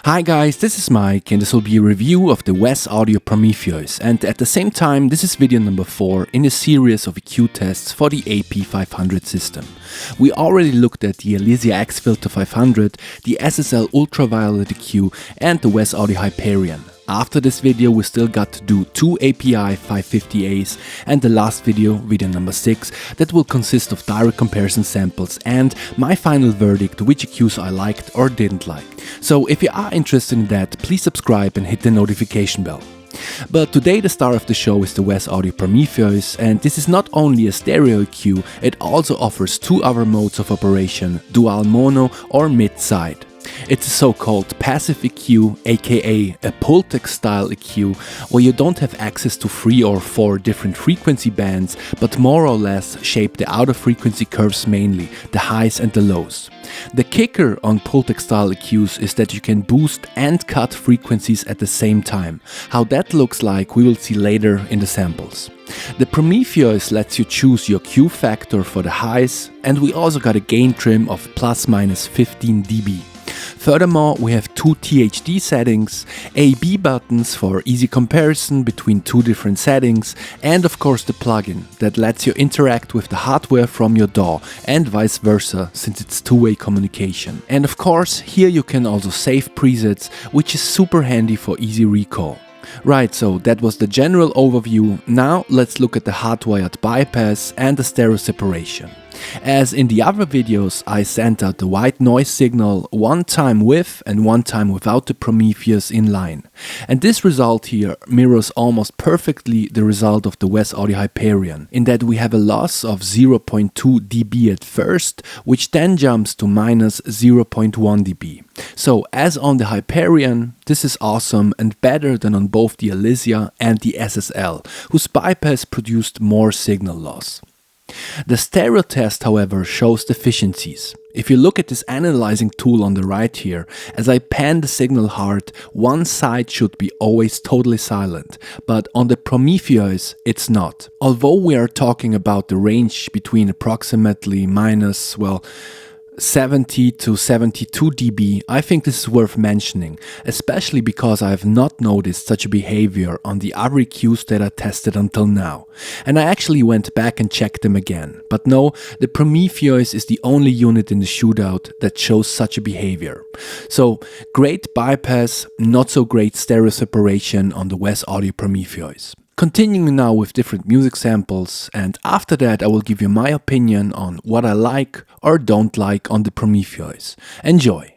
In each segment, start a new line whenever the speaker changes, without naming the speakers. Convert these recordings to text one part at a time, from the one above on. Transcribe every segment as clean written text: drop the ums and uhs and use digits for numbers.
Hi guys, this is Mike and this will be a review of the Wes Audio Prometheus, and at the same time this is video number 4 in a series of EQ tests for the AP500 system. We already looked at the Elysia Xfilter 500, the SSL Ultraviolet Eq and the Wes Audio Hyperion. After this video we still got to do 2 API 550As and the last video, video number 6, that will consist of direct comparison samples and my final verdict which EQs I liked or didn't like. So if you are interested in that, please subscribe and hit the notification bell. But today the star of the show is the Wes Audio Prometheus, and this is not only a stereo EQ, it also offers 2 other modes of operation, dual mono or mid-side. It's a so-called passive EQ, aka a Pultec style EQ, where you don't have access to 3 or 4 different frequency bands, but more or less shape the outer frequency curves mainly, the highs and the lows. The kicker on Pultec style EQs is that you can boost and cut frequencies at the same time. How that looks like we will see later in the samples. The Prometheus lets you choose your Q factor for the highs, and we also got a gain trim of ± 15 dB. Furthermore, we have 2 THD settings, A/B buttons for easy comparison between 2 different settings, and of course the plugin that lets you interact with the hardware from your DAW and vice versa, since it's two-way communication. And of course, here you can also save presets, which is super handy for easy recall. Right, so that was the general overview. Now let's look at the hardwired bypass and the stereo separation. As in the other videos, I sent out the white noise signal one time with and one time without the Prometheus in line. And this result here mirrors almost perfectly the result of the Wes Audio Hyperion, in that we have a loss of 0.2 dB at first, which then jumps to -0.1 dB. So as on the Hyperion, this is awesome and better than on both the Elysia and the SSL, whose bypass produced more signal loss. The stereo test, however, shows deficiencies. If you look at this analyzing tool on the right here, as I pan the signal hard, one side should be always totally silent, but on the Prometheus it's not. Although we are talking about the range between approximately -70 to 72 dB, I think this is worth mentioning, especially because I have not noticed such a behavior on the other EQs that I tested until now. And I actually went back and checked them again. But no, the Prometheus is the only unit in the shootout that shows such a behavior. So great bypass, not so great stereo separation on the Wes Audio Prometheus. Continuing now with different music samples, and after that I will give you my opinion on what I like or don't like on the Prometheus. Enjoy!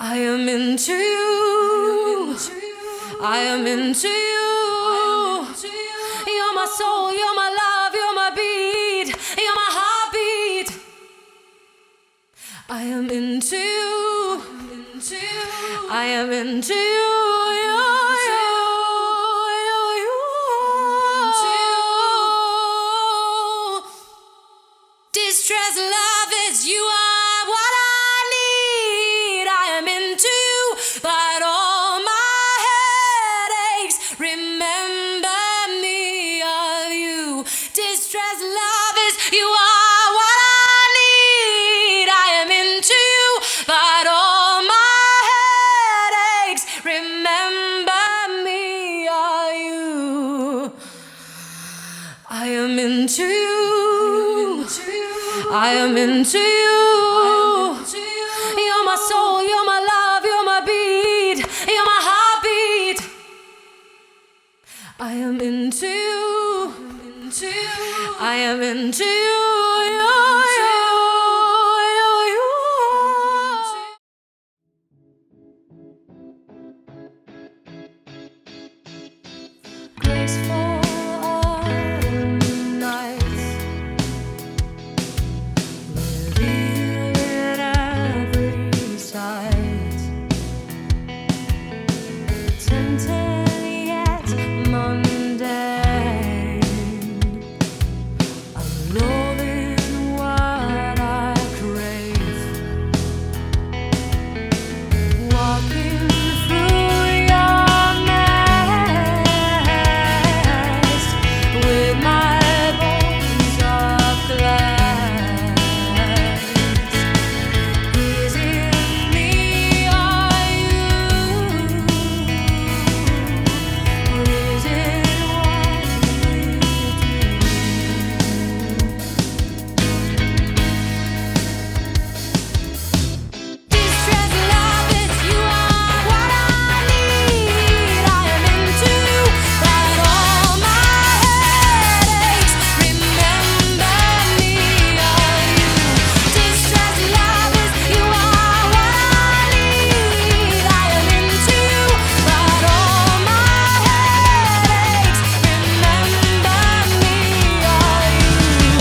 I am into you. I am into you. You're my soul, you're my love, you're my beat, you're my heartbeat. I am into you. I am into you. Distress love is you are what I need. I am into you, but all my headaches remember me of you. Distress love is you are what I need. I am into you, but all my headaches remember me of you. I am into you. I am into you. You're my soul, you're my love, you're my beat, you're my heartbeat. I am into you. I am into you. Graceful autumn nights, reveal every sight, tempting yet mundane, alone in what I crave, walking through your maze with my bones of glass. Is it me or you? Or is it what we do? Distress love is you are what I need. I am into you, but all my headaches remember me of you. Distress love is you are what I need. I am into you, but all my headaches remember me of you.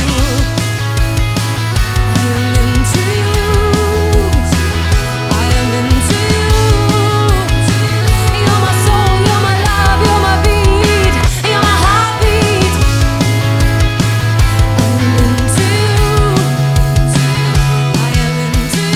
I am into you. I am into you. You're my soul, you're my love, you're my beat, you're my heartbeat. I am into you. I am into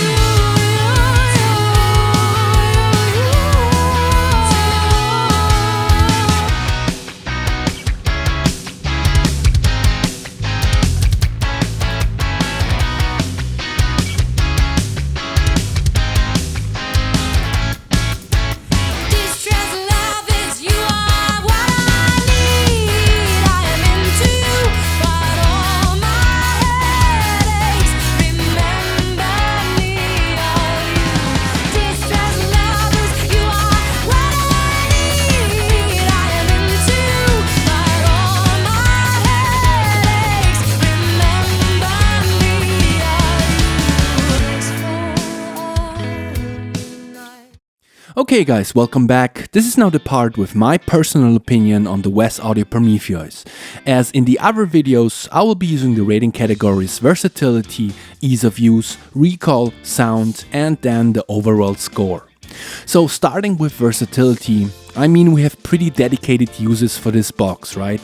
Distress love is you are what I need. I am into you, but all my headaches remember me of you. Distress love is you are what I need. I am into you, but all my headaches remember me of you.
Okay guys, welcome back. This is now the part with my personal opinion on the Wes Audio Prometheus. As in the other videos, I will be using the rating categories versatility, ease of use, recall, sound, and then the overall score. So starting with versatility, I mean we have pretty dedicated uses for this box, right?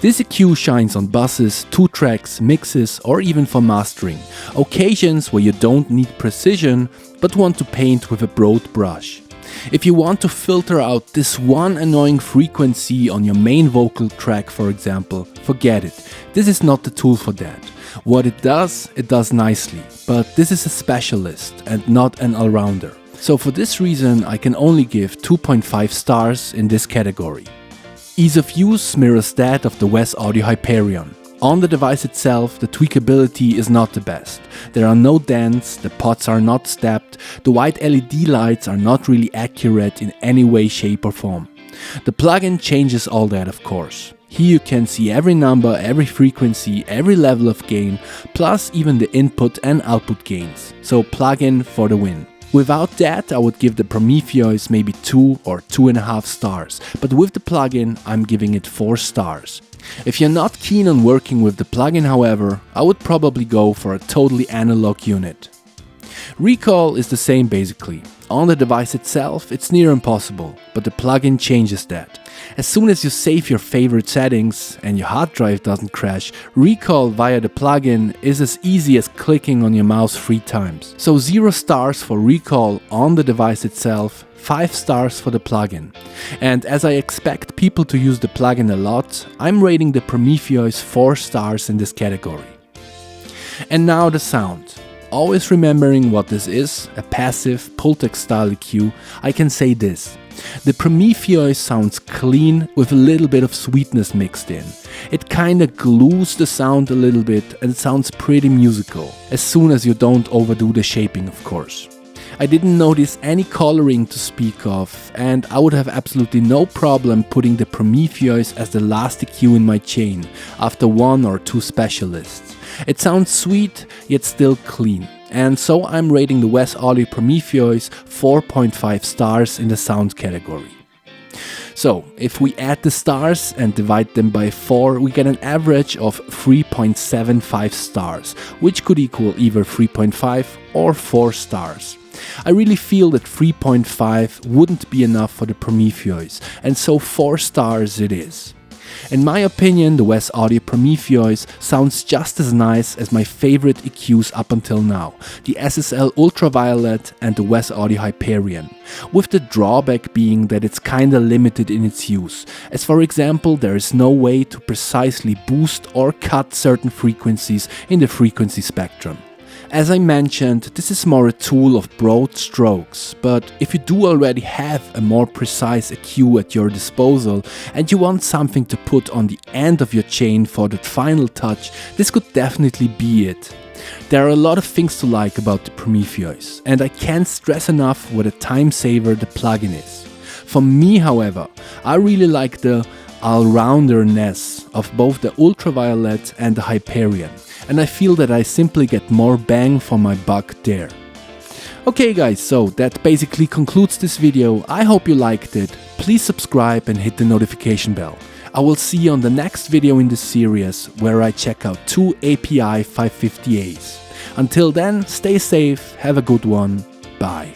This EQ shines on buses, 2 tracks, mixes, or even for mastering. Occasions where you don't need precision, but want to paint with a broad brush. If you want to filter out this one annoying frequency on your main vocal track, for example, forget it. This is not the tool for that. What it does nicely, but this is a specialist and not an all-rounder. So for this reason, I can only give 2.5 stars in this category. Ease of use mirrors that of the Wes Audio Hyperion. On the device itself, the tweakability is not the best. There are no dents, the pots are not stepped, the white LED lights are not really accurate in any way, shape or form. The plugin changes all that, of course. Here you can see every number, every frequency, every level of gain, plus even the input and output gains. So plugin for the win. Without that, I would give the Prometheus maybe 2 or 2.5 stars, but with the plugin, I'm giving it 4 stars. If you're not keen on working with the plugin, however, I would probably go for a totally analog unit. Recall is the same basically. On the device itself, it's near impossible, but the plugin changes that. As soon as you save your favorite settings and your hard drive doesn't crash, recall via the plugin is as easy as clicking on your mouse 3 times. So 0 stars for recall on the device itself, 5 stars for the plugin. And as I expect people to use the plugin a lot, I'm rating the Prometheus 4 stars in this category. And now the sound. Always remembering what this is, a passive Pultec style EQ, I can say this. The Prometheus sounds clean with a little bit of sweetness mixed in. It kinda glues the sound a little bit and sounds pretty musical, as soon as you don't overdo the shaping, of course. I didn't notice any coloring to speak of, and I would have absolutely no problem putting the Prometheus as the last EQ in my chain, after 1 or 2 specialists. It sounds sweet, yet still clean, and so I'm rating the Wes Audio Prometheus 4.5 stars in the sound category. So, if we add the stars and divide them by 4, we get an average of 3.75 stars, which could equal either 3.5 or 4 stars. I really feel that 3.5 wouldn't be enough for the Prometheus, and so 4 stars it is. In my opinion, the Wes Audio Prometheus sounds just as nice as my favorite EQs up until now, the SSL Ultraviolet and the Wes Audio Hyperion, with the drawback being that it's kinda limited in its use, as for example there is no way to precisely boost or cut certain frequencies in the frequency spectrum. As I mentioned, this is more a tool of broad strokes, but if you do already have a more precise EQ at your disposal and you want something to put on the end of your chain for that final touch, this could definitely be it. There are a lot of things to like about the Prometheus, and I can't stress enough what a time saver the plugin is. For me, however, I really like the all-rounderness of both the Ultraviolet and the Hyperion, and I feel that I simply get more bang for my buck there. Okay guys, so that basically concludes this video. I hope you liked it. Please subscribe and hit the notification bell. I will see you on the next video in this series where I check out 2 API 550As. Until then, stay safe, have a good one, bye.